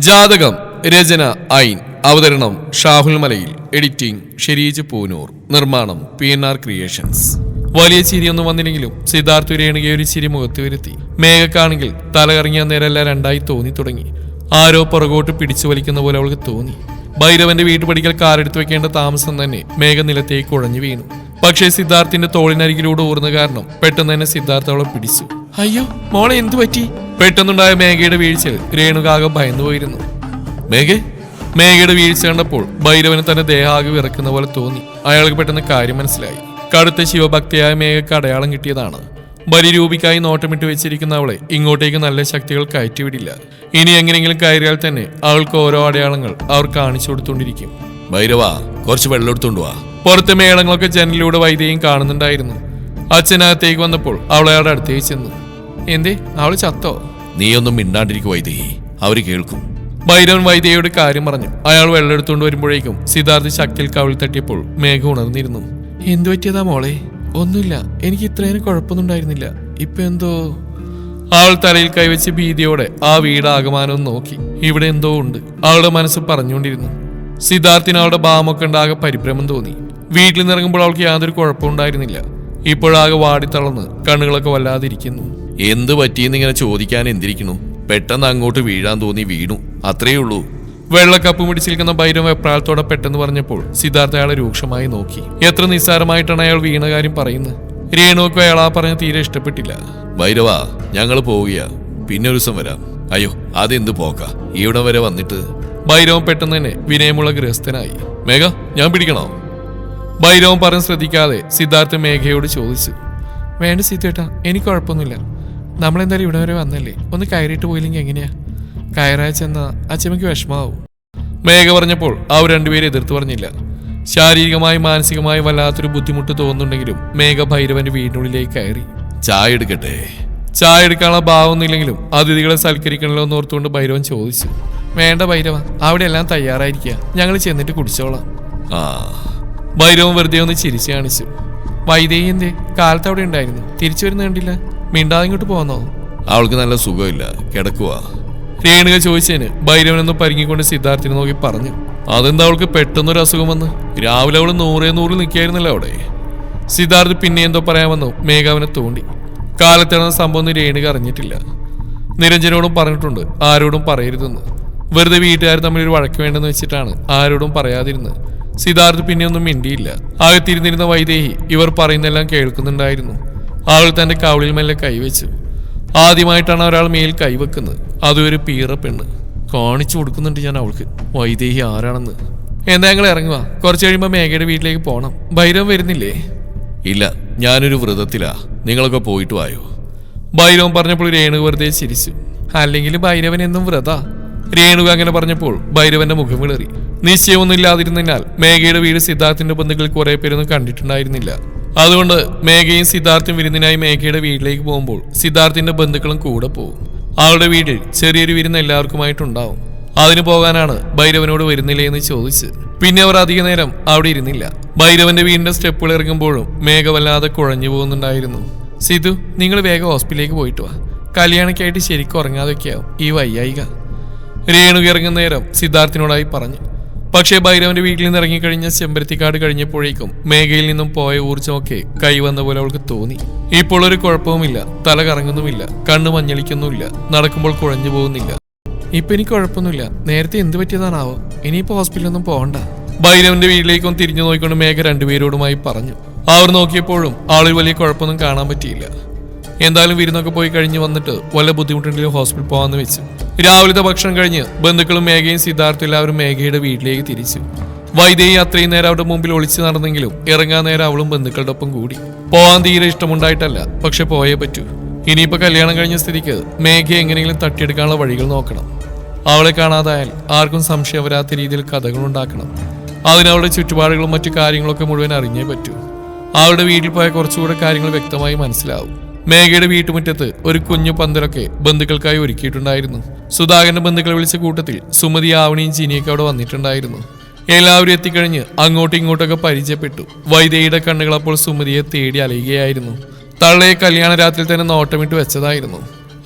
ജാതകം രചന ഐൻ അവതരണം ഷാഹുൽ മലയിൽ എഡിറ്റിംഗ് ഷെരീജ് പൂനൂർ നിർമ്മാണം PNR ക്രിയേഷൻസ്. വലിയ ചിരിയൊന്നും വന്നില്ലെങ്കിലും സിദ്ധാർത്ഥ രേണുകയെ ഒരു ചിരി മുഖത്ത് വരുത്തി. മേഘക്കാണെങ്കിൽ തലകറങ്ങിയ നേരെല്ലാം രണ്ടായി തോന്നി തുടങ്ങി. ആരോ പുറകോട്ട് പിടിച്ചു വലിക്കുന്ന പോലെ അവൾക്ക് തോന്നി. ഭൈരവന്റെ വീട്ടുപടിക്കൽ കാറെടുത്തു വെക്കേണ്ട താമസം തന്നെ മേഘ നിലത്തേക്ക് കുഴഞ്ഞു വീണു. പക്ഷേ സിദ്ധാർത്ഥിന്റെ തോളിനരികിലൂടെ ഊർന്ന കാരണം പെട്ടെന്ന് തന്നെ സിദ്ധാർത്ഥ അവളെ പിടിച്ചു. അയ്യോ മോളെ എന്തു പറ്റി? പെട്ടെന്നുണ്ടായ മേഘയുടെ വീഴ്ചയിൽ രേണുകാകം ഭയന്നു പോയിരുന്നു. മേഘയുടെ വീഴ്ച കണ്ടപ്പോൾ ഭൈരവന് തന്നെ ദേഹാകെ വിറക്കുന്ന പോലെ തോന്നി. അയാൾക്ക് പെട്ടെന്ന് കാര്യം മനസ്സിലായി. കടുത്ത ശിവഭക്തിയായ മേഘക്ക് അടയാളം കിട്ടിയതാണ്. ബലിരൂപിക്കായി നോട്ടമിട്ട് വെച്ചിരിക്കുന്ന അവളെ ഇങ്ങോട്ടേക്ക് നല്ല ശക്തികൾ കയറ്റിവിടില്ല. ഇനി എങ്ങനെയെങ്കിലും കയറിയാൽ തന്നെ അവൾക്ക് ഓരോ അടയാളങ്ങൾ അവർ കാണിച്ചു കൊടുത്തോണ്ടിരിക്കും. ഭൈരവ, കുറച്ച് വെള്ളം എടുത്തോണ്ട് വാ. പുറത്തെ മേളങ്ങളൊക്കെ ജനലിലൂടെ വൈദ്യയും കാണുന്നുണ്ടായിരുന്നു. അച്ഛനകത്തേക്ക് വന്നപ്പോൾ അവളയാളുടെ അടുത്തേക്ക് ചെന്നു. എന്തേ, അവള് ചത്തോ? നീയൊന്നും മിണ്ടാണ്ടിരിക്കും വൈദേഹി, അവര് കേൾക്കും. ഭൈരവൻ വൈദ്യയോട് കാര്യം പറഞ്ഞു. അയാൾ വെള്ളം എടുത്തുകൊണ്ട് വരുമ്പോഴേക്കും സിദ്ധാർത്ഥ ശക്തിയിൽ കവിൾ തട്ടിയപ്പോൾ മേഘ ഉണർന്നിരുന്നു. എന്തു പറ്റിയതാ മോളെ? ഒന്നുമില്ല, എനിക്ക് ഇത്രയും കുഴപ്പമൊന്നും ഉണ്ടായിരുന്നില്ല. ഇപ്പൊ എന്തോ. അവൾ തലയിൽ കൈവച്ച് ഭീതിയോടെ ആ വീട് ആകമാനം നോക്കി. ഇവിടെ എന്തോ ഉണ്ട്, അവളുടെ മനസ്സ് പറഞ്ഞുകൊണ്ടിരുന്നു. സിദ്ധാർത്ഥിന് അവളുടെ ഭാവമൊക്കെ ഉണ്ടാകെ പരിഭ്രമം തോന്നി. വീട്ടിൽ നിന്നിറങ്ങുമ്പോൾ അവൾക്ക് യാതൊരു കുഴപ്പമുണ്ടായിരുന്നില്ല. ഇപ്പോഴാകെ വാടിത്തളർന്ന് കണ്ണുകളൊക്കെ വല്ലാതിരിക്കുന്നു. എന്ത് പറ്റിയെന്ന് ഇങ്ങനെ ചോദിക്കാൻ എന്തിരിക്കണു? പെട്ടെന്ന് അങ്ങോട്ട് വീഴാൻ തോന്നി വീണു, അത്രേ ഉള്ളൂ. വെള്ളക്കപ്പ് പിടിച്ചിരിക്കുന്ന ഭൈരവ വെപ്രാളത്തോടെ പെട്ടെന്ന് പറഞ്ഞപ്പോൾ സിദ്ധാർത്ഥ അയാളെ രൂക്ഷമായി നോക്കി. എത്ര നിസ്സാരമായിട്ടാണ് അയാൾ വീണ കാര്യം പറയുന്നത്. രേണുവൊക്കെ അയാൾ ആ പറഞ്ഞ തീരെ ഇഷ്ടപ്പെട്ടില്ല. ഭൈരവ, ഞങ്ങൾ പോവുകയാ, പിന്നെ ഒരു ദിവസം വരാം. അയ്യോ, അതെന്ത് പോക്ക, ഇവിടെ വരെ വന്നിട്ട്. ഭൈരവൻ പെട്ടെന്ന് തന്നെ വിനയമുള്ള ഗൃഹസ്ഥനായി. മേഘ, ഞാൻ പിടിക്കണോ? ഭൈരവൻ പറഞ്ഞ് ശ്രദ്ധിക്കാതെ സിദ്ധാർത്ഥ മേഘയോട് ചോദിച്ചു. വേണ്ട സിദ്ധേട്ടാ, എനിക്ക് കുഴപ്പമൊന്നുമില്ല. നമ്മളെന്തായാലും ഇവിടെ വരെ വന്നല്ലേ, ഒന്ന് കയറിയിട്ട് പോയില്ലെങ്കിൽ എങ്ങനെയാ? കയറായ ചെന്ന അച്ഛമ്മയ്ക്ക് വിഷമാവും. മേഘ പറഞ്ഞപ്പോൾ അവർ രണ്ടുപേരും എതിർത്ത് പറഞ്ഞില്ല. ശാരീരികമായും മാനസികമായും വല്ലാത്തൊരു ബുദ്ധിമുട്ട് തോന്നുന്നുണ്ടെങ്കിലും മേഘ ഭൈരവന്റെ വീടിനുള്ളിലേക്ക് കയറി. ചായ എടുക്കട്ടെ? ചായ എടുക്കാനുള്ള ഭാവമൊന്നുമില്ലെങ്കിലും അതിഥികളെ സൽക്കരിക്കണല്ലോ എന്ന് ഓർത്തുകൊണ്ട് ഭൈരവൻ ചോദിച്ചു. വേണ്ട ഭൈരവ, അവിടെ എല്ലാം തയ്യാറായിരിക്കുക, ഞങ്ങൾ ചെന്നിട്ട് കുടിച്ചോളാം. ആ. ഭൈരവൻ വെറുതെ ഒന്ന് ചിരിച്ചു കാണിച്ചു. വൈദേഹി എന്തേ? കാലത്ത് അവിടെ ഉണ്ടായിരുന്നു, തിരിച്ചു വരുന്ന കണ്ടില്ല. മിണ്ടാതെ ഇങ്ങോട്ട് പോന്നോ? അവൾക്ക് നല്ല സുഖമില്ല, കിടക്കുക. രേണുക ചോദിച്ചതിന് ഭൈരവനൊന്ന് പരിങ്ങിക്കൊണ്ട് സിദ്ധാർത്ഥിനെ നോക്കി പറഞ്ഞു. അതെന്താ അവൾക്ക് പെട്ടെന്നൊരു അസുഖം വന്ന്? രാവിലെ അവള് 100 നിൽക്കായിരുന്നല്ലോ അവിടെ. സിദ്ധാർത്ഥ് പിന്നെ എന്തോ പറയാമെന്നോ മേഘാവിനെ തോണ്ടി. കാലത്തിടന്ന സംഭവം രേണുക അറിഞ്ഞിട്ടില്ല. നിരഞ്ജനോടും പറഞ്ഞിട്ടുണ്ട് ആരോടും പറയരുതെന്ന്. വെറുതെ വീട്ടുകാർ തമ്മിൽ ഒരു വഴക്ക് വേണ്ടെന്ന് വെച്ചിട്ടാണ് ആരോടും പറയാതിരുന്നത്. സിദ്ധാർത്ഥ് പിന്നെ ഒന്നും മിണ്ടിയില്ല. അകത്തിരുന്നിരുന്ന വൈദേഹി ഇവർ പറയുന്നെല്ലാം കേൾക്കുന്നുണ്ടായിരുന്നു. അവൾ തന്റെ കവിളിൽ മെല്ലെ കൈവച്ചു. ആദ്യമായിട്ടാണ് ഒരാൾ മേൽ കൈവെക്കുന്നത്, അതൊരു പീറ പെണ്ണ്. കാണിച്ചു കൊടുക്കുന്നുണ്ട് ഞാൻ അവൾക്ക് വൈദേഹി ആരാണെന്ന്. എന്താ ഞങ്ങൾ ഇറങ്ങുക? കുറച്ച് കഴിയുമ്പോൾ മേഘയുടെ വീട്ടിലേക്ക് പോകണം. ഭൈരവൻ വരുന്നില്ലേ? ഇല്ല, ഞാനൊരു വ്രതത്തിലാ, നിങ്ങളൊക്കെ പോയിട്ട് വായോ. ഭൈരവൻ പറഞ്ഞപ്പോൾ രേണുക വെറുതെ ചിരിച്ചു. അല്ലെങ്കിൽ ഭൈരവൻ എന്നും വ്രത. രേണുക അങ്ങനെ പറഞ്ഞപ്പോൾ ഭൈരവന്റെ മുഖം വിളറി. നിശ്ചയമൊന്നും ഇല്ലാതിരുന്നതിനാൽ മേഘയുടെ വീട് സിദ്ധാർത്ഥിന്റെ ബന്ധുക്കൾ കുറെ പേരൊന്നും കണ്ടിട്ടുണ്ടായിരുന്നില്ല. അതുകൊണ്ട് മേഘയും സിദ്ധാർത്ഥും വിരുന്നിനായി മേഘയുടെ വീട്ടിലേക്ക് പോകുമ്പോൾ സിദ്ധാർത്ഥിന്റെ ബന്ധുക്കളും കൂടെ പോകും. അവളുടെ വീട്ടിൽ ചെറിയൊരു വിരുന്ന് എല്ലാവർക്കുമായിട്ടുണ്ടാവും. അതിന് പോകാനാണ് ഭൈരവനോട് വരുന്നില്ലേ എന്ന് ചോദിച്ച്. പിന്നെ അവർ അധിക നേരം അവിടെ ഇരുന്നില്ല. ഭൈരവന്റെ വീടിന്റെ സ്റ്റെപ്പുകൾ ഇറങ്ങുമ്പോഴും മേഘ വല്ലാതെ കുഴഞ്ഞു പോകുന്നുണ്ടായിരുന്നു. സിധു, നിങ്ങൾ വേഗം ഹോസ്പിറ്റലിലേക്ക് പോയിട്ട് വാ. കല്യാണക്കായിട്ട് ശരിക്കും ഉറങ്ങാതൊക്കെയാവും ഈ വയ്യായിക. രേണുക ഇറങ്ങുന്ന നേരം സിദ്ധാർത്ഥിനോടായി പറഞ്ഞു. പക്ഷേ ഭൈരവന്റെ വീട്ടിൽ നിന്ന് ഇറങ്ങിക്കഴിഞ്ഞ ചെമ്പരത്തിക്കാട് കഴിഞ്ഞപ്പോഴേക്കും മേഘയിൽ നിന്നും പോയ ഊർജ്ജമൊക്കെ കൈവന്ന പോലെ അവൾക്ക് തോന്നി. ഇപ്പോൾ ഒരു കുഴപ്പവുമില്ല, തല കറങ്ങുന്നുമില്ല, കണ്ണ് മഞ്ഞളിക്കുന്നുമില്ല, നടക്കുമ്പോൾ കുഴഞ്ഞു പോകുന്നില്ല. ഇപ്പൊ എനിക്ക് കുഴപ്പമൊന്നുമില്ല. നേരത്തെ എന്ത് പറ്റിയതാണാവോ? ഇനിയിപ്പോ ഹോസ്പിറ്റലൊന്നും പോകണ്ട. ഭൈരവന്റെ വീട്ടിലേക്കും തിരിഞ്ഞു നോക്കിക്കൊണ്ട് മേഘ രണ്ടുപേരോടുമായി പറഞ്ഞു. അവർ നോക്കിയപ്പോഴും ആളിൽ വലിയ കുഴപ്പമൊന്നും കാണാൻ പറ്റിയില്ല. എന്തായാലും വിരുന്നൊക്കെ പോയി കഴിഞ്ഞ് വന്നിട്ട് വല്ല ബുദ്ധിമുട്ടുണ്ടെങ്കിലും ഹോസ്പിറ്റൽ പോകാമെന്ന് വെച്ചു. രാവിലത്തെ ഭക്ഷണം കഴിഞ്ഞ് ബന്ധുക്കളും മേഘയും സിദ്ധാർത്ഥും എല്ലാവരും മേഘയുടെ വീട്ടിലേക്ക് തിരിച്ചു. വൈദേഹി അത്രയും നേരം അവരുടെ മുമ്പിൽ ഒളിച്ചു നടന്നെങ്കിലും ഇറങ്ങാൻ നേരം അവളും ബന്ധുക്കളുടെ ഒപ്പം കൂടി. പോകാൻ തീരെ ഇഷ്ടമുണ്ടായിട്ടല്ല, പക്ഷെ പോയേ പറ്റൂ. ഇനിയിപ്പോ കല്യാണം കഴിഞ്ഞ സ്ഥിതിക്ക് മേഘയെ എങ്ങനെയെങ്കിലും തട്ടിയെടുക്കാനുള്ള വഴികൾ നോക്കണം. അവളെ കാണാതായാൽ ആർക്കും സംശയം വരാത്ത രീതിയിൽ കഥകൾ ഉണ്ടാക്കണം. അതിനവളുടെ ചുറ്റുപാടുകളും മറ്റു കാര്യങ്ങളൊക്കെ മുഴുവൻ അറിഞ്ഞേ പറ്റൂ. അവളുടെ വീട്ടിൽ പോയ കുറച്ചുകൂടെ കാര്യങ്ങൾ വ്യക്തമായി മനസ്സിലാവും. മേഘയുടെ വീട്ടുമുറ്റത്ത് ഒരു കുഞ്ഞു പന്തലൊക്കെ ബന്ധുക്കൾക്കായി ഒരുക്കിയിട്ടുണ്ടായിരുന്നു. സുധാകരന്റെ ബന്ധുക്കളെ വിളിച്ച കൂട്ടത്തിൽ സുമതി, ആവണിയും ചീനിയൊക്കെ അവിടെ വന്നിട്ടുണ്ടായിരുന്നു. എല്ലാവരും എത്തിക്കഴിഞ്ഞ് അങ്ങോട്ടും ഇങ്ങോട്ടൊക്കെ പരിചയപ്പെട്ടു. വൈദേഹിയുടെ കണ്ണുകൾ അപ്പോൾ സുമതിയെ തേടി അലയുകയായിരുന്നു. തള്ളയെ കല്യാണ രാത്രിയിൽ തന്നെ നോട്ടമിട്ട് വെച്ചതായിരുന്നു.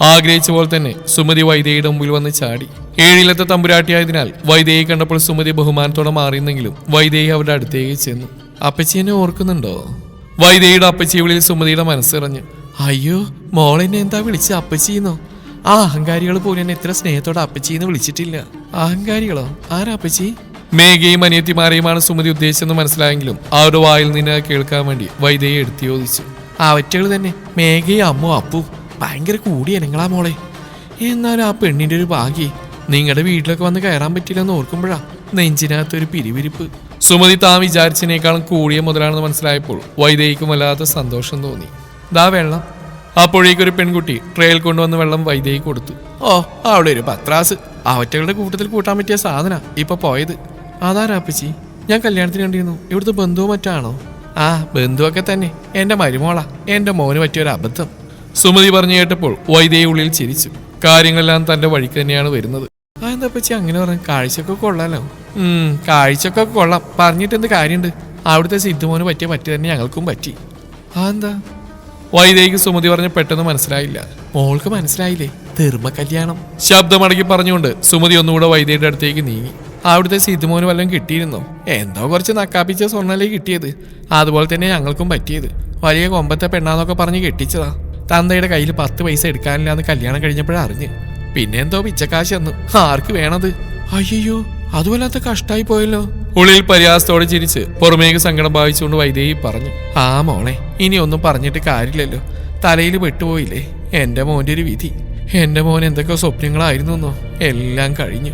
ആഗ്രഹിച്ച പോലെ തന്നെ സുമതി വൈദേഹിയുടെ മുമ്പിൽ വന്ന് ചാടി. ഏഴിലത്തെ തമ്പുരാട്ടിയായതിനാൽ വൈദേഹി കണ്ടപ്പോൾ സുമതി ബഹുമാനത്തോടെ മാറിയെന്നെങ്കിലും വൈദേഹി അവരുടെ അടുത്തേക്ക് ചെന്നു. അപ്പച്ചി എന്നെ ഓർക്കുന്നുണ്ടോ? വൈദേഹിയുടെ അപ്പച്ചി വിളിയിൽ സുമതിയുടെ മനസ്സിറഞ്ഞു. അയ്യോ, മോളെന്നെ എന്താ വിളിച്ച അപ്പച്ചിന്നോ? ആ അഹങ്കാരികൾ പോലും എന്നെ ഇത്ര സ്നേഹത്തോടെ അപ്പച്ചിന്ന് വിളിച്ചിട്ടില്ല. അഹങ്കാരികളോ? ആരാ അപ്പച്ചി? മേഘയും അനിയത്തിമാരെയുമാണ് സുമതി ഉദ്ദേശിച്ചെന്ന് മനസ്സിലായെങ്കിലും അവരുടെ വായിൽ നിന്ന് കേൾക്കാൻ വേണ്ടി വൈദേഹി എടുത്തു ചോദിച്ചു. അവറ്റകൾ തന്നെ, മേഘയും അമ്മോ അപ്പു ഭയങ്കര കൂടിയ നിങ്ങളാ മോളെ. എന്നാലും ആ പെണ്ണിന്റെ ഒരു ഭാഗ്യം നിങ്ങളുടെ വീട്ടിലൊക്കെ വന്ന് കയറാൻ പറ്റില്ലെന്ന് ഓർക്കുമ്പോഴാ നെഞ്ചിനകത്തൊരു പിരിവിരിപ്പ്. സുമതി താൻ വിചാരിച്ചതിനേക്കാളും കൂടിയ മുതലാണെന്ന് മനസ്സിലായപ്പോൾ വൈദേഹിക്കും വല്ലാത്ത സന്തോഷം തോന്നി. ദാ വെള്ളം. അപ്പോഴേക്കൊരു പെൺകുട്ടി ട്രെയിൽ കൊണ്ടുവന്ന് വെള്ളം വൈദേഹി കൊടുത്തു. ഓ, അവിടെ ഒരു പത്രാസ്. അവറ്റകളുടെ കൂട്ടത്തിൽ കൂട്ടാൻ പറ്റിയ സാധന ഇപ്പൊ പോയത്. അതാരാ അപ്പച്ചി? ഞാൻ കല്യാണത്തിന് കണ്ടിരുന്നു. ഇവിടുത്തെ ബന്ധുവോ മറ്റാണോ? ആ, ബന്ധുവൊക്കെ തന്നെ. എന്റെ മരുമോളാ. എന്റെ മോന് പറ്റിയൊരു അബദ്ധം. സുമതി പറഞ്ഞു കേട്ടപ്പോൾ വൈദേഹി ഉള്ളിൽ ചിരിച്ചു. കാര്യങ്ങളെല്ലാം തന്റെ വഴിക്ക് തന്നെയാണ് വരുന്നത്. ആ, എന്താ അപ്പച്ചി അങ്ങനെ പറഞ്ഞു? കാഴ്ചയൊക്കെ കൊള്ളാലോ. കാഴ്ചയൊക്കെ കൊള്ളാം. പറഞ്ഞിട്ട് എന്ത് കാര്യമുണ്ട്? അവിടുത്തെ സിദ്ധുമോന് പറ്റിയ തന്നെ ഞങ്ങൾക്കും പറ്റി. ആ, എന്താ? വൈദേഹിക്ക് സുമതി പറഞ്ഞ പെട്ടെന്ന് മനസ്സിലായില്ല. മോൾക്ക് മനസ്സിലായില്ലേ? ധർമ്മ കല്യാണം. ശബ്ദമടക്കി പറഞ്ഞുകൊണ്ട് സുമതി ഒന്നുകൂടെ വൈദേഹിയുടെ അടുത്തേക്ക് നീങ്ങി. അവിടുത്തെ സിദ്ധുമോന് വല്ലതും കിട്ടിയിരുന്നോ? എന്തോ കുറച്ച് നക്കാപ്പിച്ച സ്വർണ്ണല്ലേ കിട്ടിയത്. അതുപോലെ തന്നെ ഞങ്ങൾക്കും പറ്റിയത്. വലിയ കൊമ്പത്തെ പെണ്ണാന്നൊക്കെ പറഞ്ഞ് കെട്ടിച്ചതാ. തന്തയുടെ കയ്യിൽ 10 പൈസ എടുക്കാനില്ലാന്ന് കല്യാണം കഴിഞ്ഞപ്പോഴറിഞ്ഞ്. പിന്നെ എന്തോ പിച്ചക്കാശ് തന്നു. ആർക്ക് വേണത്? അയ്യോ, അതുവല്ലാത്ത കഷ്ടായി പോയല്ലോ. ഉള്ളിൽ പരിഹാസത്തോടെ ചിരിച്ച് പുറമേക്ക് സങ്കടം ഭാവിച്ചുകൊണ്ട് വൈദേഹി പറഞ്ഞു. ആ മോളെ, ഇനി ഒന്നും പറഞ്ഞിട്ട് കാര്യമില്ലല്ലോ. തലയിൽ പെട്ടുപോയില്ലേ എന്റെ മോന്റെ ഒരു വിധി. എന്റെ മോൻ എന്തൊക്കെ സ്വപ്നങ്ങളായിരുന്നോ, എല്ലാം കഴിഞ്ഞു.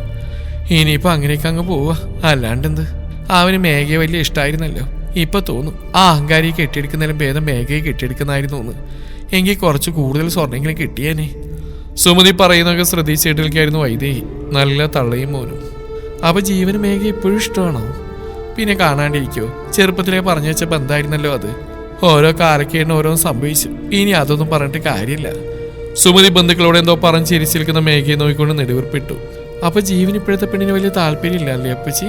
ഇനിയിപ്പോ അങ്ങനെയൊക്കെ അങ്ങ് പോവാ. അല്ലാണ്ടെന്ത്? അവന് മേഘയെ വലിയ ഇഷ്ടമായിരുന്നല്ലോ. ഇപ്പൊ തോന്നും ആ അഹങ്കാരിയെ കെട്ടിയെടുക്കുന്നതിലും ഭേദം മേഘയെ കെട്ടിയെടുക്കുന്നതായിരുന്നു എന്ന്. എങ്കിൽ കുറച്ച് കൂടുതൽ സ്വർണ്ണെങ്കിലും കിട്ടിയേനെ. സുമതി പറയുന്നതൊക്കെ ശ്രദ്ധിച്ചിട്ടിരിക്കായിരുന്നു വൈദേഹി. നല്ല തള്ളയും മോനും. അപ്പൊ ജീവന് മേഘ ഇപ്പോഴും ഇഷ്ടമാണോ? പിന്നെ കാണാണ്ടിരിക്കോ? ചെറുപ്പത്തിലേ പറഞ്ഞു വെച്ച ബന്ധമായിരുന്നല്ലോ അത്. ഓരോ കാലക്കേണ് ഓരോന്ന് സംഭവിച്ചു. ഇനി അതൊന്നും പറഞ്ഞിട്ട് കാര്യമില്ല. സുമതി ബന്ധുക്കളോട് എന്തോ പറഞ്ഞ് ചിരിച്ചിരിക്കുന്ന മേഘയെ നോക്കിക്കൊണ്ട് നെടുവീർപ്പിട്ടു. അപ്പൊ ജീവൻ ഇപ്പോഴത്തെ പെണ്ണിന് വലിയ താല്പര്യം ഇല്ല അല്ലേ അപ്പച്ചി?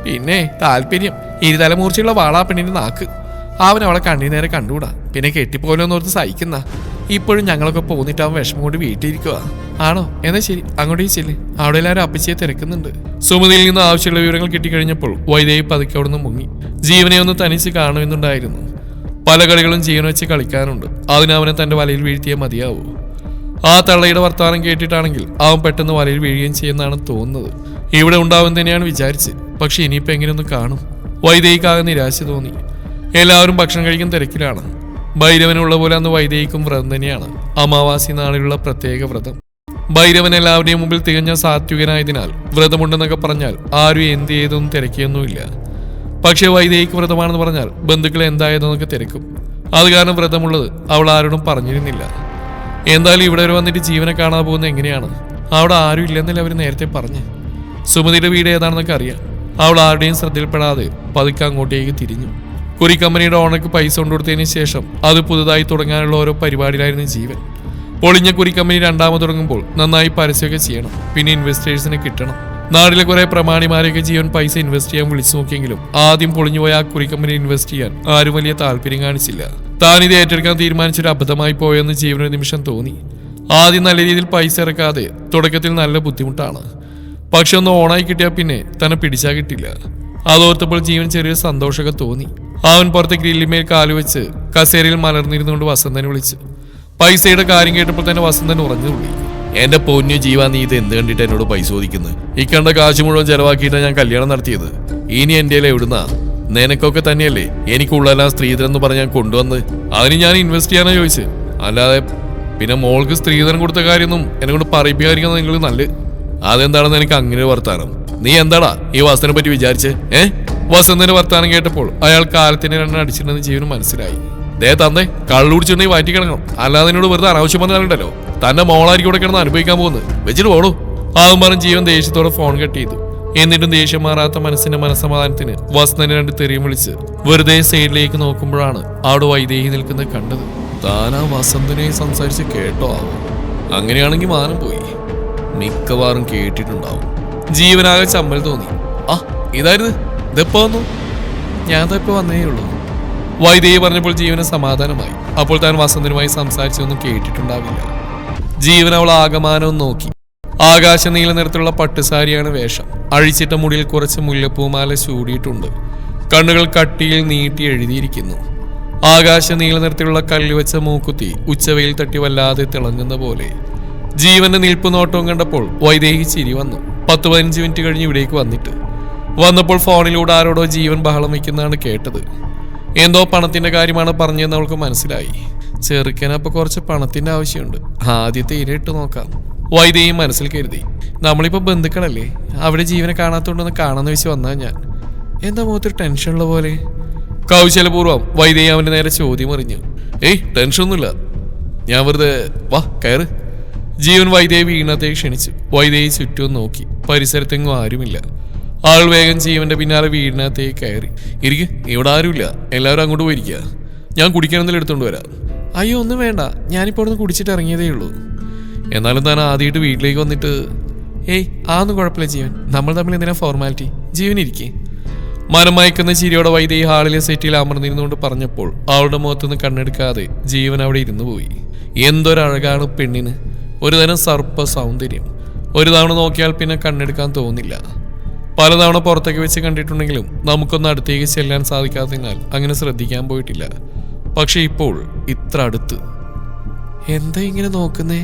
പിന്നെ താല്പര്യം ഇരുതലമൂർച്ചയുള്ള വാളാ പെണ്ണിന്റെ നാക്ക്. അവൻ അവളെ കണ്ണീർ നേരെ കണ്ടുകൂടാ. പിന്നെ കെട്ടിപ്പോലോന്നോർത്ത് സഹിക്കുന്ന. ഇപ്പോഴും ഞങ്ങളൊക്കെ പോന്നിട്ട് അവൻ വിഷമം കൊണ്ട് വീട്ടിലിരിക്കുക. ആണോ? എന്നാ ശരി, അങ്ങോട്ടേക്ക് ചെല്ല്. അവിടെ എല്ലാവരും അപ്പച്ചിയെ തിരക്കുന്നുണ്ട്. സുമതിയിൽ നിന്ന് ആവശ്യമുള്ള വിവരങ്ങൾ കിട്ടിക്കഴിഞ്ഞപ്പോൾ വൈദേഹി പതുക്കെ അവിടെ നിന്ന് മുങ്ങി. ജീവനെ ഒന്ന് തനിച്ച് കാണുമെന്നുണ്ടായിരുന്നു. പല കളികളും ജീവൻ വെച്ച് കളിക്കാനുണ്ട്. അതിനവനെ തന്റെ വലയിൽ വീഴ്ത്തിയേ മതിയാവൂ. ആ തള്ളയുടെ വർത്തമാനം കേട്ടിട്ടാണെങ്കിൽ അവൻ പെട്ടെന്ന് വലയിൽ വീഴുകയും ചെയ്യുന്നതാണ് തോന്നുന്നത്. ഇവിടെ ഉണ്ടാവും തന്നെയാണ് വിചാരിച്ച്. പക്ഷെ ഇനിയിപ്പോൾ എങ്ങനെയൊന്ന് കാണും? വൈദേഹിക്കാകെ നിരാശ തോന്നി. എല്ലാവരും ഭക്ഷണം കഴിക്കാൻ തിരക്കിലാണ്. ഭൈരവനുള്ള പോലെ അന്ന് വൈദേഹിക്കും വ്രതം തന്നെയാണ്. അമാവാസി നാളിലുള്ള പ്രത്യേക വ്രതം. ഭൈരവൻ എല്ലാവരുടെയും മുമ്പിൽ തികഞ്ഞ സാത്വികനായതിനാൽ വ്രതമുണ്ടെന്നൊക്കെ പറഞ്ഞാൽ ആരും എന്ത് ചെയ്തൊന്നും തിരക്കിയൊന്നുമില്ല. പക്ഷെ വൈദേഹിക്ക് വ്രതമാണെന്ന് പറഞ്ഞാൽ ബന്ധുക്കൾ എന്തായതെന്നൊക്കെ തിരക്കും. അത് കാരണം വ്രതമുള്ളത് അവൾ ആരോടും പറഞ്ഞിരുന്നില്ല. എന്തായാലും ഇവിടെ വരെ വന്നിട്ട് ജീവനെ കാണാൻ പോകുന്നത് എങ്ങനെയാണ്? അവിടെ ആരും ഇല്ലെന്നല്ലേ അവർ നേരത്തെ പറഞ്ഞ്. സുമതിയുടെ വീട് ഏതാണെന്നൊക്കെ അറിയാം. അവൾ ആരുടെയും ശ്രദ്ധയിൽപ്പെടാതെ പതുക്കെ അങ്ങോട്ടേക്ക് തിരിഞ്ഞു. കുറി കമ്പനിയുടെ ഓണർക്ക് പൈസ കൊണ്ടുകൊടുത്തതിന് ശേഷം അത് പുതുതായി തുടങ്ങാനുള്ള ഓരോ പരിപാടിയിലായിരുന്നു ജീവൻ. പൊളിഞ്ഞ കുറി കമ്പനി രണ്ടാമത് തുടങ്ങുമ്പോൾ നന്നായി പരസ്യമൊക്കെ ചെയ്യണം. പിന്നെ ഇൻവെസ്റ്റേഴ്സിനെ കിട്ടണം. നാട്ടിലെ കുറെ പ്രമാണിമാരെയൊക്കെ ജീവൻ പൈസ ഇൻവെസ്റ്റ് ചെയ്യാൻ വിളിച്ചു നോക്കിയെങ്കിലും ആദ്യം പൊളിഞ്ഞുപോയ ആ കുറി കമ്പനി ഇൻവെസ്റ്റ് ചെയ്യാൻ ആരും വലിയ താല്പര്യം കാണിച്ചില്ല. താനിത് ഏറ്റെടുക്കാൻ തീരുമാനിച്ചൊരു അബദ്ധമായി പോയെന്ന് ജീവനൊരു നിമിഷം തോന്നി. ആദ്യം നല്ല രീതിയിൽ പൈസ ഇറക്കാതെ തുടക്കത്തിൽ നല്ല ബുദ്ധിമുട്ടാണ്. പക്ഷെ ഒന്ന് ഓണായി കിട്ടിയാൽ പിന്നെ തന്നെ പിടിച്ചാൽ കിട്ടില്ല. അതോർത്തപ്പോൾ ജീവൻ ചെറിയൊരു സന്തോഷമൊക്കെ തോന്നി. അവൻ പുറത്തെ ഗ്രില്ലിന്മേൽ കാലുവെച്ച് കസേരയിൽ മലർന്നിരുന്നുകൊണ്ട് വസന്തനെ വിളിച്ചു. പൈസയുടെ കാര്യം കേട്ടപ്പോൾ തന്നെ വസന്തൻ ഉറഞ്ഞുള്ളി. എന്റെ പൊന്നു ജീവ, നീ ഇത് എന്ത് കണ്ടിട്ട് എന്നോട് പൈസ ചോദിക്കുന്നത്? ഈ കണ്ട കാശ് മുഴുവൻ ചെലവാക്കിയിട്ടാണ് ഞാൻ കല്യാണം നടത്തിയത്. ഇനി എന്റെ എവിടുന്നാ? നിനക്കൊക്കെ തന്നെയല്ലേ എനിക്കുള്ളതെല്ലാം സ്ത്രീധനം എന്ന് പറഞ്ഞ് ഞാൻ കൊണ്ടുവന്ന്. അതിന് ഞാൻ ഇൻവെസ്റ്റ് ചെയ്യാനാ ചോദിച്ചു. അല്ലാതെ പിന്നെ മോൾക്ക് സ്ത്രീധനം കൊടുത്ത കാര്യമൊന്നും എന്നെ കൊണ്ട് പറയിപ്പിക്കാതിരിക്കുന്നത് നിങ്ങൾ നല്ലത്. അതെന്താണെന്ന് എനിക്ക് അങ്ങനെ ഒരു വർത്താനം. നീ എന്താടാ ഈ വസന്തനെ പറ്റി വിചാരിച്ചേ? വസന്തന്റെ വർത്താനം കേട്ടപ്പോൾ അയാൾ കാലത്തിന് രണ്ടെണ്ണം അടിച്ചിട്ടുണ്ടെന്ന് ജീവന് മനസ്സിലായി. ദേ തന്നേ, കള്ളുടിച്ചിട്ടുണ്ടെങ്കിൽ വാറ്റി കിടക്കണം. അല്ലാതെ എന്നോട് വെറുതെ അനാവശ്യം പറഞ്ഞാലുണ്ടല്ലോ. തന്റെ മോളായിരിക്കും ഇവിടെ കിടന്ന് അനുഭവിക്കാൻ പോകുന്നത്. വെച്ചിട്ട് പോടൂ. ആദ്യം പറഞ്ഞ് ജീവൻ ദേഷ്യത്തോടെ ഫോൺ കട്ട് ചെയ്തു. എന്നിട്ടും ദേഷ്യം മാറാത്ത മനസ്സിന്റെ മനസ്സമാധാനത്തിന് വസന്തനെ 2 തെറിയും വിളിച്ച് വെറുതെ സൈഡിലേക്ക് നോക്കുമ്പോഴാണ് അവിടെ വൈദേഹി നിൽക്കുന്നത് കണ്ടത്. താനാ വസന്തനെ സംസാരിച്ച് കേട്ടോ? അങ്ങനെയാണെങ്കിൽ മാനം പോയി. മിക്കവാറും കേട്ടിട്ടുണ്ടാവും. ജീവനാകെ ചമ്മൽ തോന്നി. ആ ഇതായിരുന്നു, ഇതെപ്പോ വന്നു? ഞാൻ ഇപ്പൊ വന്നേ ഉള്ളൂ. വൈദേഹി പറഞ്ഞപ്പോൾ ജീവന് സമാധാനമായി. അപ്പോൾ താൻ വസന്തനുമായി സംസാരിച്ചൊന്നും കേട്ടിട്ടുണ്ടാവില്ല. ജീവൻ അവൾ ആകമാനവും നോക്കി. ആകാശ നീല നിറത്തിലുള്ള പട്ടുസാരിയാണ് വേഷം. അഴിച്ചിട്ട മുടിയിൽ കുറച്ച് മുല്ലപ്പൂമാല ചൂടിയിട്ടുണ്ട്. കണ്ണുകൾ കട്ടിയിൽ നീട്ടി എഴുതിയിരിക്കുന്നു. ആകാശ നീല നിറത്തിലുള്ള കല്ലുവെച്ച മൂക്കുത്തി ഉച്ചവയിൽ തട്ടി വല്ലാതെ തിളങ്ങുന്ന പോലെ. ജീവന്റെ നിൽപ്പ് നോട്ടവും കണ്ടപ്പോൾ വൈദേഹി ചിരി വന്നു. 10-15 മിനിറ്റ് കഴിഞ്ഞ് ഇവിടേക്ക് വന്നപ്പോൾ ഫോണിലൂടെ ആരോടോ ജീവൻ ബഹളം വയ്ക്കുന്നതാണ് കേട്ടത്. എന്തോ പണത്തിന്റെ കാര്യമാണ് പറഞ്ഞതെന്ന് അവൾക്ക് മനസ്സിലായി. ചെറുക്കനപ്പൊ കുറച്ച് പണത്തിന്റെ ആവശ്യമുണ്ട്, ആദ്യത്തെ ഇരയിട്ട് നോക്കാം വൈദേഹി മനസ്സിൽ കരുതി. നമ്മളിപ്പോ ബന്ധുക്കളല്ലേ, അവിടെ ജീവനെ കാണാത്തോണ്ടെന്ന് കാണാന്ന് വെച്ച് വന്നാ ഞാൻ. എന്താ മുഖത്തൊരു ടെൻഷനുള്ള പോലെ? കൗശലപൂർവ്വം വൈദേഹി അവന്റെ നേരെ ചോദ്യം എറിഞ്ഞു. ഏയ് ടെൻഷനൊന്നുമില്ല, ഞാൻ വെറുതെ വാ കയറ്. ജീവൻ വൈദേഹി വീണത്തേക്ക് ക്ഷണിച്ചു. വൈദേഹി ചുറ്റും നോക്കി. പരിസരത്തെങ്ങും ആരുമില്ല. ആൾ വേഗം ജീവന്റെ പിന്നാലെ വീടിനകത്തേക്ക് കയറി. ഇരിക്ക്, ഇവിടെ ആരുമില്ല, എല്ലാവരും അങ്ങോട്ട് പോയിരിക്കുക. ഞാൻ കുടിക്കണമെന്തെങ്കിലും എടുത്തോണ്ട് വരാം. അയ്യോ ഒന്നും വേണ്ട, ഞാനിപ്പോൾ അവിടെ നിന്ന് കുടിച്ചിട്ട് ഇറങ്ങിയതേ ഉള്ളൂ. എന്നാലും താൻ ആദ്യമായിട്ട് വീട്ടിലേക്ക് വന്നിട്ട്. ഏയ് അതൊന്നും കുഴപ്പമില്ല ജീവൻ, നമ്മൾ തമ്മിൽ എന്തിനാ ഫോർമാലിറ്റി? ജീവൻ ഇരിക്കേ. മനം മയക്കുന്ന ചിരിയോടെ വൈദേഹി ഹാളിലെ സെറ്റിൽ അമർന്നിരുന്നുകൊണ്ട് പറഞ്ഞപ്പോൾ അവളുടെ മുഖത്തുനിന്ന് കണ്ണെടുക്കാതെ ജീവൻ അവിടെ ഇരുന്നു പോയി. എന്തൊരഴകാണ് പെണ്ണിന്, ഒരു തരം സർപ്പ സൗന്ദര്യം. ഒരു തവണ നോക്കിയാൽ പിന്നെ കണ്ണെടുക്കാൻ തോന്നില്ല. പലതവണ പുറത്തേക്ക് വെച്ച് കണ്ടിട്ടുണ്ടെങ്കിലും നമുക്കൊന്നും അടുത്തേക്ക് ചെല്ലാൻ സാധിക്കാത്തതിനാൽ അങ്ങനെ ശ്രദ്ധിക്കാൻ പോയിട്ടില്ല. പക്ഷെ ഇപ്പോൾ ഇത്ര അടുത്ത്. എന്താ ഇങ്ങനെ നോക്കുന്നേ?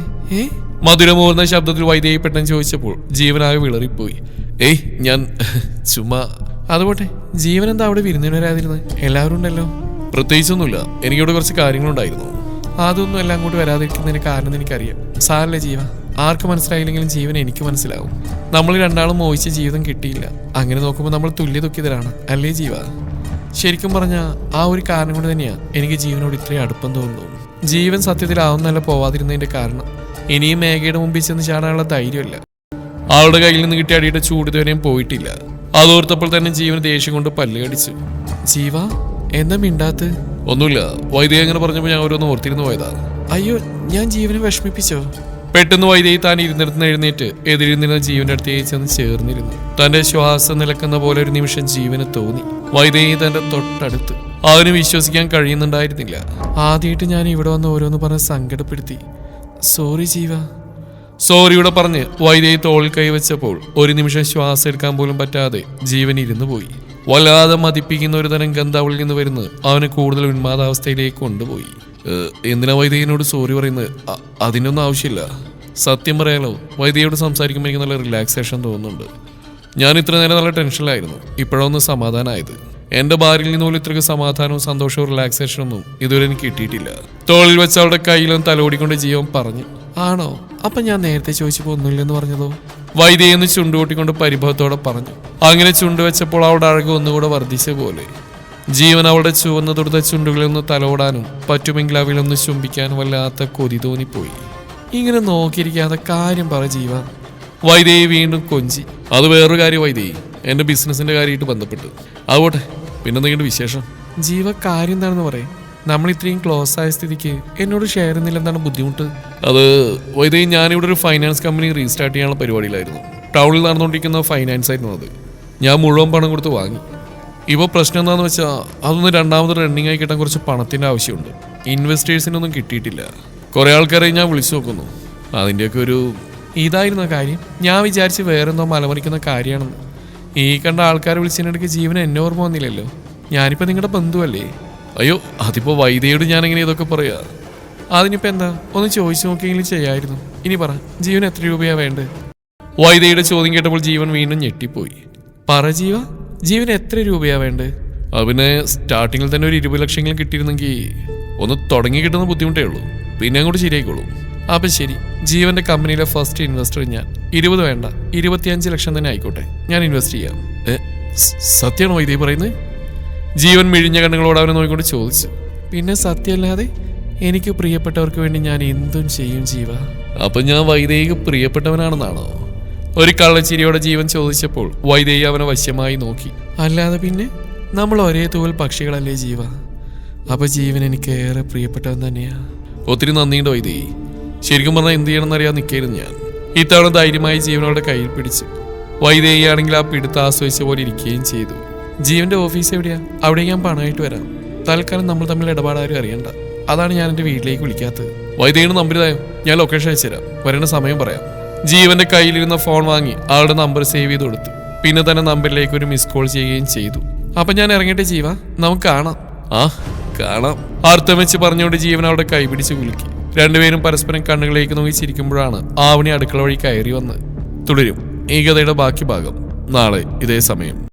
മധുരമൂർന്ന ശബ്ദത്തിൽ വൈദേഹി പെട്ടെന്ന് ചോദിച്ചപ്പോൾ ജീവനാകെ വിളറിപ്പോയി. ഏയ് ഞാൻ ചുമ്മാ. അതുപോട്ടെ, ജീവൻ എന്താ അവിടെ വിരുന്നിന് വരാതിരുന്നത്? എല്ലാവരും ഉണ്ടല്ലോ. പ്രത്യേകിച്ചൊന്നുമില്ല, എനിക്കിവിടെ കുറച്ച് കാര്യങ്ങളുണ്ടായിരുന്നു. അതൊന്നും എല്ലാം അങ്ങോട്ട് വരാതിരിക്കുന്നതിന് കാരണം എനിക്കറിയാം. സാരല്ലേ ജീവ, ആർക്ക് മനസ്സിലായില്ലെങ്കിലും ജീവൻ എനിക്ക് മനസ്സിലാവും. നമ്മൾ രണ്ടാളും മോഹിച്ച ജീവിതം കിട്ടിയില്ല. അങ്ങനെ നോക്കുമ്പോൾ നമ്മൾ തുല്യ ദുഃഖിതരാണ്, അല്ലേ ജീവ? ശരിക്കും പറഞ്ഞാൽ ആ ഒരു കാരണം കൊണ്ട് തന്നെയാ എനിക്ക് ജീവനോട് ഇത്രയും അടുപ്പം തോന്നുന്നു. ജീവൻ സത്യത്തിലാവുന്നല്ല പോവാതിരുന്നതിന്റെ കാരണം ഇനിയും മേഘയുടെ മുമ്പിൽ ചെന്ന് ചാടാനുള്ള ധൈര്യമില്ല. അവളുടെ കയ്യിൽ നിന്ന് കിട്ടിയ അടിയുടെ ചൂട് ഇതുവരെയും പോയിട്ടില്ല. അതോർത്തപ്പോൾ തന്നെ ജീവൻ ദേഷ്യം കൊണ്ട് പല്ല് കടിച്ചു. ജീവ എന്താ മിണ്ടാത്ത്? ഒന്നുമില്ല, വൈദേഹി അങ്ങനെ പറഞ്ഞപ്പോൾ ഞാൻ ഓരോന്ന് ഓർത്തിരുന്നു പോയതാ. അയ്യോ, ഞാൻ ജീവനെ വിഷമിപ്പിച്ചോ? പെട്ടെന്ന് വൈദേഹി താൻ ഇരുന്നിടത്തുനിന്ന് എഴുന്നേറ്റ് എതിരിരുന്നിരുന്ന ജീവന്റെ അടുത്തേക്ക് ചെന്ന് ചേർന്നിരുന്നു. തന്റെ ശ്വാസം നിലക്കുന്ന പോലെ ഒരു നിമിഷം ജീവന് തോന്നി. വൈദേഹി തന്റെ തൊട്ടടുത്ത്. അവന് വിശ്വസിക്കാൻ കഴിയുന്നുണ്ടായിരുന്നില്ല. ആദ്യമായിട്ട് ഞാൻ ഇവിടെ വന്ന് ഓരോന്ന് പറഞ്ഞ് സങ്കടപ്പെടുത്തി. സോറി ജീവ. സോറിയുടെ പറഞ്ഞ് വൈദേഹി തോളിൽ കൈവച്ചപ്പോൾ ഒരു നിമിഷം ശ്വാസം എടുക്കാൻ പോലും പറ്റാതെ ജീവൻ ഇരുന്നു പോയി. വല്ലാതെ മതിപ്പിക്കുന്ന ഒരു തരം ഗന്ധവളിൽ നിന്ന് വരുന്നത് അവനെ കൂടുതൽ ഉന്മാദാവസ്ഥയിലേക്ക് കൊണ്ടുപോയി. എന്തിനാ വൈദേഹിനോട് സോറി പറയുന്നത്? അതിനൊന്നും ആവശ്യമില്ല. സത്യം പറയാലോ, വൈദേഹിയോട് സംസാരിക്കുമ്പോൾ എനിക്ക് നല്ല റിലാക്സേഷൻ തോന്നുന്നുണ്ട്. ഞാൻ ഇത്ര നേരം നല്ല ടെൻഷനിലായിരുന്നു, ഇപ്പോഴൊന്ന് സമാധാനമായത്. എന്റെ ഭാര്യയിൽ നിന്ന് പോലും ഇത്രയ്ക്ക് സമാധാനവും സന്തോഷവും റിലാക്സേഷനും ഒന്നും ഇതുവരെ എനിക്ക് കിട്ടിയിട്ടില്ല. തോളിൽ വെച്ച് അവളുടെ കയ്യിലും തലോടിക്കൊണ്ട് ജീവൻ പറഞ്ഞു. ആണോ? അപ്പൊ ഞാൻ നേരത്തെ ചോദിച്ചപ്പോൾ ഒന്നുമില്ലെന്ന് പറഞ്ഞതോ? വൈദേഹി എന്ന് ചുണ്ടുകൂട്ടിക്കൊണ്ട് പരിഭവത്തോടെ പറഞ്ഞു. അങ്ങനെ ചുണ്ടുവെച്ചപ്പോൾ അവളുടെ അഴക് ഒന്നുകൂടെ വർദ്ധിച്ച പോലെ. ജീവൻ അവളുടെ ചുവന്ന തൊടുത്ത ചുണ്ടുകളിലൊന്ന് തലോടാനും പറ്റുമെങ്കിൽ അവളൊന്ന് ചുംബിക്കാനും വല്ലാത്ത കൊതി തോന്നിപ്പോയി. ഇങ്ങനെ നോക്കിയിരിക്കാതെ കാര്യം പറ ജീവ. വൈദേഹി വീണ്ടും കൊഞ്ചി. അത് വേറൊരു കാര്യം വൈദേഹി, എന്റെ ബിസിനസിന്റെ കാര്യമായിട്ട് ബന്ധപ്പെട്ട്. അതുപോട്ടെ, പിന്നെന്തെങ്കിലും വിശേഷം? ജീവ കാര്യം എന്താണെന്ന് പറയും. നമ്മൾ ഇത്രയും ക്ലോസ് ആയ സ്ഥിതിക്ക് എന്നോട് ഷെയർ ചെയ്യുന്നില്ല, എന്താണ് ബുദ്ധിമുട്ട്? അത് വൈദേഹി, ഞാനിവിടെ ഒരു ഫൈനാൻസ് കമ്പനി റീസ്റ്റാർട്ട് ചെയ്യാനുള്ള പരിപാടിയിലായിരുന്നു. ടൗണിൽ നടന്നുകൊണ്ടിരിക്കുന്ന ഫൈനാൻസ് ആയിരുന്നു അത്. ഞാൻ മുഴുവൻ പണം കൊടുത്ത് വാങ്ങി. ഇപ്പോൾ പ്രശ്നം എന്താണെന്ന് വെച്ചാൽ അതൊന്ന് രണ്ടാമത് റണ്ണിങ് ആയി കിട്ടാൻ കുറച്ച് പണത്തിൻ്റെ ആവശ്യമുണ്ട്. ഇൻവെസ്റ്റേഴ്സിനൊന്നും കിട്ടിയിട്ടില്ല. കുറേ ആൾക്കാരെ ഞാൻ വിളിച്ചു നോക്കുന്നു. അതിൻ്റെയൊക്കെ ഒരു ഇതായിരുന്ന കാര്യം. ഞാൻ വിചാരിച്ച് വേറെന്തോ മലമറിക്കുന്ന കാര്യമാണെന്ന്. ഈ കണ്ട ആൾക്കാരെ വിളിച്ചതിനിടയ്ക്ക് ജീവൻ എന്നെ ഓർമ്മ വന്നില്ലല്ലോ. ഞാനിപ്പോൾ നിങ്ങളുടെ ബന്ധുവല്ലേ? അയ്യോ, അതിപ്പോൾ വൈദേഹിയോട് ഞാനെങ്ങനെ ഇതൊക്കെ പറയാ? അതിനിപ്പോൾ എന്താ, ഒന്ന് ചോദിച്ചു നോക്കിയെങ്കിലും ചെയ്യായിരുന്നു. ഇനി പറ, ജീവൻ എത്ര രൂപയാ വേണ്ടത്? വൈദേഹിയുടെ ചോദ്യം കേട്ടപ്പോൾ ജീവൻ വീണ്ടും ഞെട്ടിപ്പോയി. പറ ജീവ, ജീവൻ എത്ര രൂപയാ വേണ്ടത്? അവന് സ്റ്റാർട്ടിങ്ങിൽ തന്നെ ഒരു 20 ലക്ഷങ്ങൾ കിട്ടിയിരുന്നെങ്കിൽ ഒന്ന് തുടങ്ങി കിട്ടുന്ന ബുദ്ധിമുട്ടേ ഉള്ളൂ, പിന്നെ അങ്ങോട്ട് ശരിയായിക്കോളൂ. അപ്പം ശരി, ജീവന്റെ കമ്പനിയിലെ ഫസ്റ്റ് ഇൻവെസ്റ്റർ ഞാൻ. 20 വേണ്ട, 25 ലക്ഷം തന്നെ ആയിക്കോട്ടെ, ഞാൻ ഇൻവെസ്റ്റ് ചെയ്യാം. സത്യമാണോ വൈദേഹി പറയുന്നത്? ജീവൻ മിഴിഞ്ഞ കണ്ണുകളോട് അവനെ നോക്കിക്കൊണ്ട് ചോദിച്ചു. പിന്നെ സത്യമല്ലാതെ എനിക്ക് പ്രിയപ്പെട്ടവർക്ക് വേണ്ടി ഞാൻ എന്തും ചെയ്യും ജീവ. അപ്പൊ ഞാൻ വൈദേഹിക്ക് പ്രിയപ്പെട്ടവനാണെന്നാണോ? ഒരു കള്ളച്ചിരിയോടെ ജീവൻ ചോദിച്ചപ്പോൾ വൈദേഹി അവനെ വശ്യമായി നോക്കി. അല്ലാതെ പിന്നെ, നമ്മൾ ഒരേ തൂവൽ പക്ഷികളല്ലേ ജീവ. അപ്പൊ ജീവൻ എനിക്ക് ഏറെ പ്രിയപ്പെട്ടവൻ തന്നെയാ. ഒത്തിരി നന്ദിയുണ്ട് വൈദേഹി. ശരിക്കും പറഞ്ഞാൽ എന്ത് ചെയ്യണമെന്നറിയാൻ നിൽക്കായിരുന്നു ഞാൻ. ഇത്തവണ ധൈര്യമായി ജീവനോടെ കയ്യിൽ പിടിച്ചു. വൈദേഹി ആണെങ്കിൽ ആ പിടുത്ത് ആസ്വദിച്ച പോലെ ഇരിക്കുകയും ചെയ്തു. ജീവന്റെ ഓഫീസ് എവിടെയാ? അവിടെ ഞാൻ പണമായിട്ട് വരാം. തൽക്കാലം നമ്മൾ തമ്മിൽ ഇടപാടാരും അറിയണ്ട. അതാണ് ഞാൻ എൻ്റെ വീട്ടിലേക്ക് വിളിക്കാത്തത്. വൈദ്യുതി നമ്പരുതായോ, ഞാൻ ലൊക്കേഷൻ അയച്ചു തരാം, വരേണ്ട സമയം പറയാം. ജീവന്റെ കയ്യിലിരുന്ന ഫോൺ വാങ്ങി ആളുടെ നമ്പർ സേവ് ചെയ്ത് കൊടുത്തു. പിന്നെ തന്നെ നമ്പറിലേക്ക് ഒരു മിസ് കോൾ ചെയ്യുകയും ചെയ്തു. അപ്പൊ ഞാൻ ഇറങ്ങട്ടെ ജീവ, നമുക്ക് കാണാം. ആ കാണാം. അർത്ഥം വെച്ച് പറഞ്ഞുകൊണ്ട് ജീവൻ അവിടെ കൈപിടിച്ച് കുലുക്കി. രണ്ടുപേരും പരസ്പരം കണ്ണുകളിലേക്ക് നോക്കി ചിരിക്കുമ്പോഴാണ് ആവണി അടുക്കള വഴി കയറി വന്ന്. തുടരും ഈ കഥയുടെ ബാക്കി ഭാഗം നാളെ ഇതേ സമയം.